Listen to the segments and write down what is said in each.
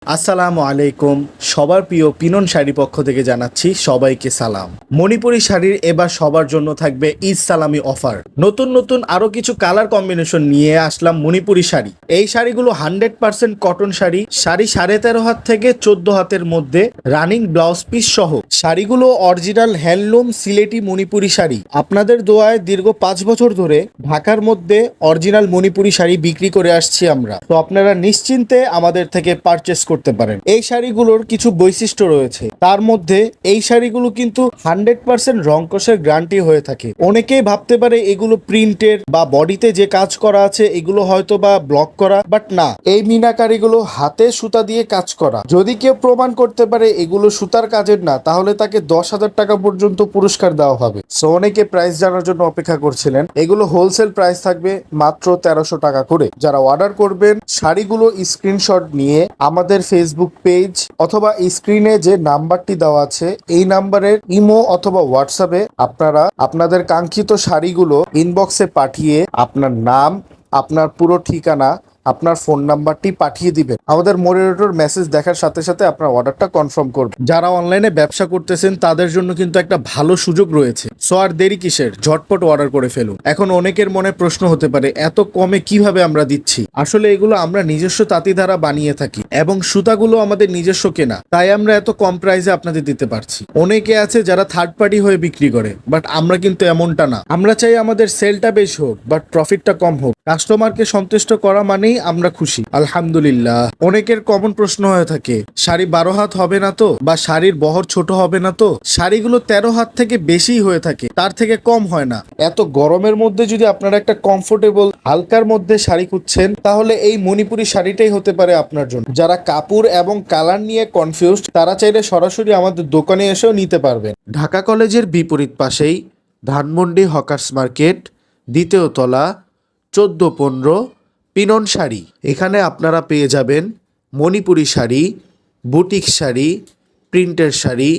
আসসালামু আলাইকুম। সবার প্রিয় পিনন শাড়ি পক্ষ থেকে জানাচ্ছি সবাইকে সালাম। মণিপুরি শাড়ির এবার সবার জন্য থাকবে ঈদ সালামি অফার। নতুন নতুন আরো কিছু কালার কম্বিনেশন নিয়ে আসলাম মণিপুরি শাড়ি। এই শাড়িগুলো 100% কটন শাড়ি। 13.5 হাত থেকে 14 হাতের মধ্যে রানিং ব্লাউজ পিস সহ। শাড়িগুলো অরিজিনাল হ্যান্ডলুম সিলেটি মণিপুরি শাড়ি। আপনাদের দোয়ায় দীর্ঘ 5 বছর ধরে ঢাকার মধ্যে অরিজিনাল মণিপুরি শাড়ি বিক্রি করে আসছি আমরা। তো আপনারা নিশ্চিন্তে আমাদের থেকে পারচেস করতে পারেন। এই শাড়িগুলোর কিছু বৈশিষ্ট্য রয়েছে, তার মধ্যে এই শাড়িগুলো কিন্তু 100% রং কষের গ্যারান্টি হয়ে থাকে। অনেকেই ভাবতে পারে এগুলো প্রিন্টের বা বডিতে যে কাজ করা আছে এগুলো হয়তো বা ব্লক করা, বাট না, এই মিনাকারিগুলো হাতে সুতা দিয়ে কাজ করা। যদি কেউ প্রমাণ করতে পারে এগুলো সুতার কাজের না, তাহলে তাকে 10,000 টাকা পর্যন্ত পুরস্কার দেওয়া হবে। সো অনেকে প্রাইস জানার জন্য অপেক্ষা করছিলেন। এগুলো হোলসেল প্রাইস থাকবে মাত্র 1300 টাকা করে। যারা অর্ডার করবেন শাড়িগুলো স্ক্রিনশট নিয়ে আমাদের ফেসবুক পেজ অথবা স্ক্রিনে যে নাম্বারটি দেওয়া আছে এই নাম্বারের ইমো অথবা হোয়াটসঅ্যাপে আপনারা আপনাদের কাঙ্ক্ষিত শাড়িগুলো ইনবক্সে পাঠিয়ে আপনার নাম, আপনার পুরো ঠিকানা, আপনার ফোন নাম্বারটি পাঠিয়ে দিবেন। আমাদের মডারেটর মেসেজ দেখার সাথে সাথে আপনার অর্ডারটা কনফার্ম করবে। যারা অনলাইনে ব্যবসা করতেছেন তাদের জন্য কিন্তু একটা ভালো সুযোগ রয়েছে। সো আর দেরি কিসের, ঝটপট অর্ডার করে ফেলুন। এখন অনেকের মনে প্রশ্ন হতে পারে এত কমে কিভাবে আমরা দিচ্ছি। আসলে এগুলো আমরা নিজস্ব তাঁতি দ্বারা বানিয়ে থাকি এবং সুতাগুলো আমাদের নিজস্ব কেনা, তাই আমরা এত কম প্রাইসে আপনাদের দিতে পারছি। অনেকে আছে যারা থার্ড পার্টি হয়ে বিক্রি করে, বাট আমরা কিন্তু এমনটা না। আমরা চাই আমাদের সেলটা বেশ হোক বাট প্রফিটটা কম হোক। কাস্টমারকে সন্তুষ্ট করা মানে আমরা খুশি, আলহামদুলিল্লাহ। অনেকের কমন প্রশ্ন হয়ে থাকে, শাড়ি 12 হাত হবে না তো, বা শাড়ির বহর ছোট হবে না তো? শাড়িগুলো 13 হাত থেকে বেশি হয়ে থাকে, তার থেকে কম হয় না। এত গরমের মধ্যে যদি আপনারা একটা কমফোর্টেবল হালকার মধ্যে শাড়ি খুঁজছেন, তাহলে এই মণিপুরি শাড়িটাই হতে পারে আপনার জন্য। যারা কাপড় এবং কালার নিয়ে কনফিউজড, তারা চাইলে সরাসরি আমাদের দোকানে এসেও নিতে পারবেন। ঢাকা কলেজের বিপরীত পাশেই ধানমন্ডি হকার্স মার্কেট, দ্বিতীয় তলা, 1415 পিনন শাড়ি। এখানে আপনারা পেয়ে যাবেন মণিপুরি শাড়ি, বুটিক শাড়ি, প্রিন্টের শাড়ি,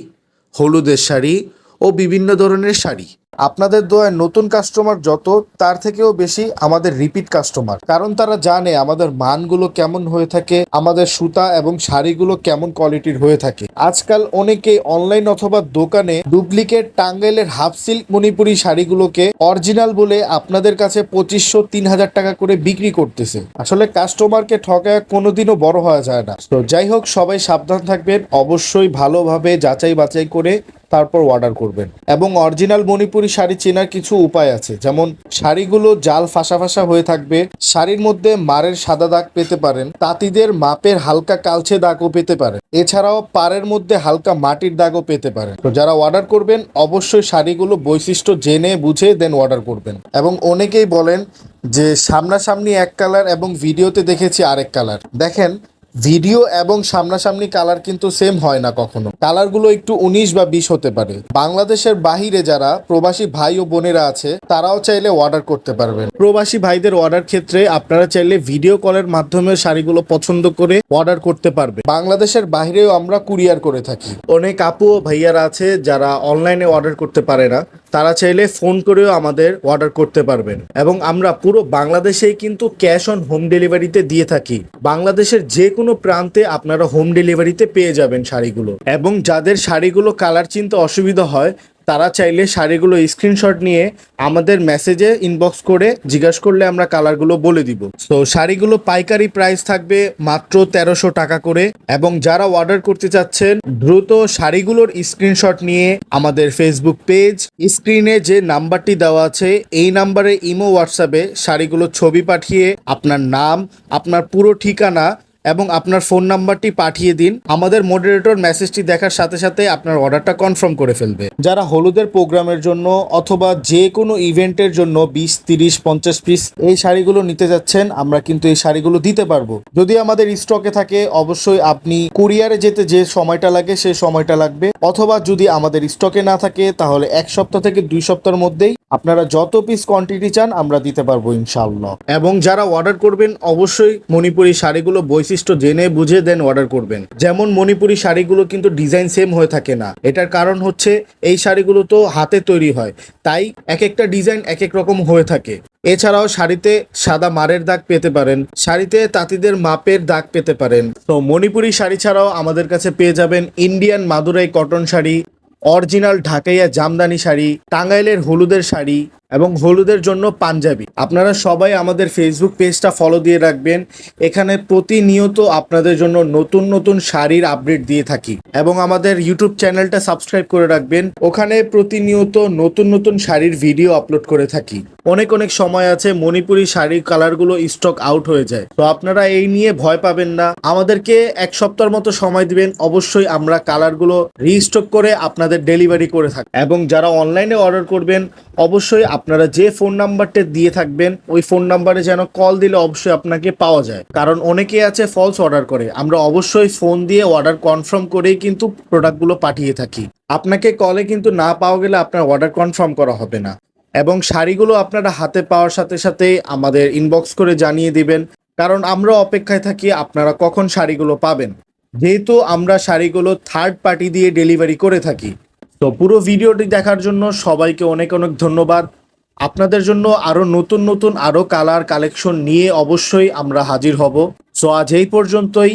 হলুদের শাড়ি ও বিভিন্ন ধরনের শাড়ি। আপনাদের দোয়ায় নতুন কাস্টমার যত, তার থেকেও বেশি আমাদের রিপিট কাস্টমার, কারণ তারা জানে আমাদের মানগুলো কেমন হয়ে থাকে, আমাদের সুতা এবং শাড়িগুলো কেমন কোয়ালিটির হয়ে থাকে। আজকাল অনেকে অনলাইন অথবা দোকানে ডুপ্লিকেট টাঙ্গাইলের হাফ সিল্ক মণিপুরি শাড়িগুলোকে অরিজিনাল বলে আপনাদের কাছে 2500-3000 টাকা করে বিক্রি করতেছে। আসলে কাস্টমারকে ঠকায় কোনোদিনও বড় হওয়া যায় না। তো যাই হোক, সবাই সাবধান থাকবেন। অবশ্যই ভালোভাবে যাচাই বাছাই করে তারপর অর্ডার করবেন। এবং অরিজিনাল মণিপুরি শাড়ি চেনার কিছু উপায় আছে, যেমন শাড়িগুলো জাল ফাঁসা ফাঁসা হয়ে থাকবে, শাড়ির মধ্যে মারের সাদা দাগ পেতে পারেন, তাঁতিদের মাপের হালকা কালচে দাগও পেতে পারেন, এছাড়াও পাড়ের মধ্যে হালকা মাটির দাগও পেতে পারেন। তো যারা অর্ডার করবেন অবশ্যই শাড়িগুলো বৈশিষ্ট্য জেনে বুঝে দেন অর্ডার করবেন। এবং অনেকেই বলেন যে সামনাসামনি এক কালার এবং ভিডিওতে দেখেছি আরেক কালার। দেখেন, ভিডিও এবং সামনাসামনি কালার কিন্তু সেম হয় না কখনো। কালারগুলো একটু 19 বা 20 হতে পারে। বাংলাদেশের বাহিরে যারা প্রবাসী ভাই ও বোনেরা আছে তারাও চাইলে অর্ডার করতে পারবেন। প্রবাসী ভাইদের অর্ডার ক্ষেত্রে আপনারা চাইলে ভিডিও কলের মাধ্যমে শাড়িগুলো পছন্দ করে অর্ডার করতে পারবেন। বাংলাদেশের বাইরেও আমরা কুরিয়ার করে থাকি। অনেক আপু ও ভাইয়ারা আছে যারা অনলাইনে অর্ডার করতে পারে না, তারা চাইলে ফোন করেও আমাদের অর্ডার করতে পারবেন। এবং আমরা পুরো বাংলাদেশেই কিন্তু ক্যাশ অন হোম ডেলিভারিতে দিয়ে থাকি। বাংলাদেশের যে কোনো প্রান্তে আপনারা হোম ডেলিভারিতে পেয়ে যাবেন শাড়িগুলো। এবং যাদের শাড়িগুলো কালার চিনতে অসুবিধা হয়, তারা চাইলে শাড়িগুলো স্ক্রিনশট নিয়ে আমাদের মেসেজে ইনবক্স করে জিজ্ঞাসা করলে আমরা কালারগুলো বলে দিব। তো শাড়িগুলো পাইকারি প্রাইস থাকবে মাত্র 1300 টাকা করে। এবং যারা অর্ডার করতে চাচ্ছেন দ্রুত শাড়িগুলোর স্ক্রিনশট নিয়ে আমাদের ফেসবুক পেজ, স্ক্রিনে যে নাম্বারটি দেওয়া আছে এই নাম্বারে ইমো হোয়াটসঅ্যাপে শাড়িগুলোর ছবি পাঠিয়ে আপনার নাম, আপনার পুরো ঠিকানা এবং আপনার ফোন নাম্বারটি পাঠিয়ে দিন। আমাদের মডারেটর মেসেজটি দেখার সাথে সাথে আপনার অর্ডারটা কনফার্ম করে ফেলবে। যারা হলুদের প্রোগ্রামের জন্য অথবা যে কোনো ইভেন্টের জন্য 20, 30, 50 পিস এই শাড়িগুলো নিতে যাচ্ছেন, আমরা কিন্তু এই শাড়িগুলো দিতে পারবো যদি আমাদের স্টকে থাকে। অবশ্যই আপনি কুরিয়ারে যেতে যে সময়টা লাগে সেই সময়টা লাগবে, অথবা যদি আমাদের স্টকে না থাকে তাহলে 1 সপ্তাহ থেকে 2 সপ্তাহের মধ্যেই আপনারা যত পিস কোয়ান্টিটি চান আমরা দিতে পারবো ইনশাআল্লাহ। এবং যারা অর্ডার করবেন অবশ্যই মণিপুরি শাড়িগুলো বৈশিষ্ট্য জেনে বুঝে দেন অর্ডার করবেন। যেমন মণিপুরি শাড়িগুলো কিন্তু ডিজাইন সেম হয়ে থাকে না। এটার কারণ হচ্ছে এই শাড়িগুলো তো হাতে তৈরি হয়, তাই এক একটা ডিজাইন এক এক রকম হয়ে থাকে। এছাড়াও শাড়িতে সাদা মারের দাগ পেতে পারেন, শাড়িতে তাঁতিদের মাপের দাগ পেতে পারেন। তো মণিপুরি শাড়ি ছাড়াও আমাদের কাছে পেয়ে যাবেন Indian Madurai cotton sari, original Dhakaiya Jamdani sari, টাঙ্গাইলের হলুদের শাড়ি এবং হলুদের জন্য পাঞ্জাবি। আপনারা সবাই আমাদের ফেসবুক পেজটা ফলো দিয়ে রাখবেন। এখানে প্রতিনিয়ত আপনাদের জন্য নতুন নতুন শাড়ির আপডেট দিয়ে থাকি এবং আমাদের ইউটিউব চ্যানেলটা সাবস্ক্রাইব করে রাখবেন। ওখানে প্রতিনিয়ত নতুন নতুন শাড়ির ভিডিও আপলোড করে থাকি। অনেক অনেক সময় আছে মণিপুরি শাড়ির কালারগুলো স্টক আউট হয়ে যায়, তো আপনারা এই নিয়ে ভয় পাবেন না। আমাদেরকে এক সপ্তাহের মতো সময় দিবেন, অবশ্যই আমরা কালারগুলো রিস্টক করে আপনাদের ডেলিভারি করে থাকি। এবং যারা অনলাইনে অর্ডার করবেন অবশ্যই আপনারা যে ফোন নাম্বারটা দিয়ে থাকবেন ওই ফোন নাম্বারে যেন কল দিলে অবশ্যই আপনাকে পাওয়া যায়, কারণ অনেকে আছে ফলস অর্ডার করে। আমরা অবশ্যই ফোন দিয়ে অর্ডার কনফার্ম করেই কিন্তু প্রোডাক্টগুলো পাঠিয়ে থাকি। আপনাকে কলে কিন্তু না পাওয়া গেলে আপনার অর্ডার কনফার্ম করা হবে না। এবং শাড়িগুলো আপনারা হাতে পাওয়ার সাথে সাথে আমাদের ইনবক্স করে জানিয়ে দিবেন, কারণ আমরা অপেক্ষায় থাকি আপনারা কখন শাড়িগুলো পাবেন, যেহেতু আমরা শাড়িগুলো থার্ড পার্টি দিয়ে ডেলিভারি করে থাকি। তো পুরো ভিডিওটি দেখার জন্য সবাইকে অনেক অনেক ধন্যবাদ। আপনাদের জন্য আরও নতুন নতুন আরও কালার কালেকশন নিয়ে অবশ্যই আমরা হাজির হব। সো আজ এই পর্যন্তই।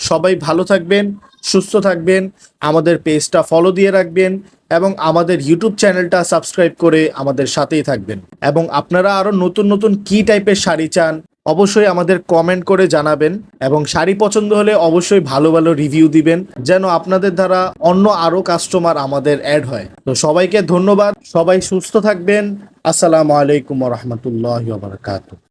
সবাই ভালো থাকবেন, সুস্থ থাকবেন, আমাদের পেজটা ফলো দিয়ে রাখবেন এবং আমাদের ইউটিউব চ্যানেলটা সাবস্ক্রাইব করে আমাদের সাথেই থাকবেন। এবং আপনারা আরও নতুন নতুন কী টাইপের শাড়ি চান অবশ্যই আমাদের কমেন্ট করে জানাবেন এবং শাড়ি পছন্দ হলে অবশ্যই ভালো ভালো রিভিউ দিবেন, যেন আপনাদের দ্বারা অন্য আরও কাস্টমার আমাদের অ্যাড হয়। তো সবাইকে ধন্যবাদ, সবাই সুস্থ থাকবেন। আসসালামু আলাইকুম ওয়া রাহমাতুল্লাহি ওয়া বারাকাতুহু।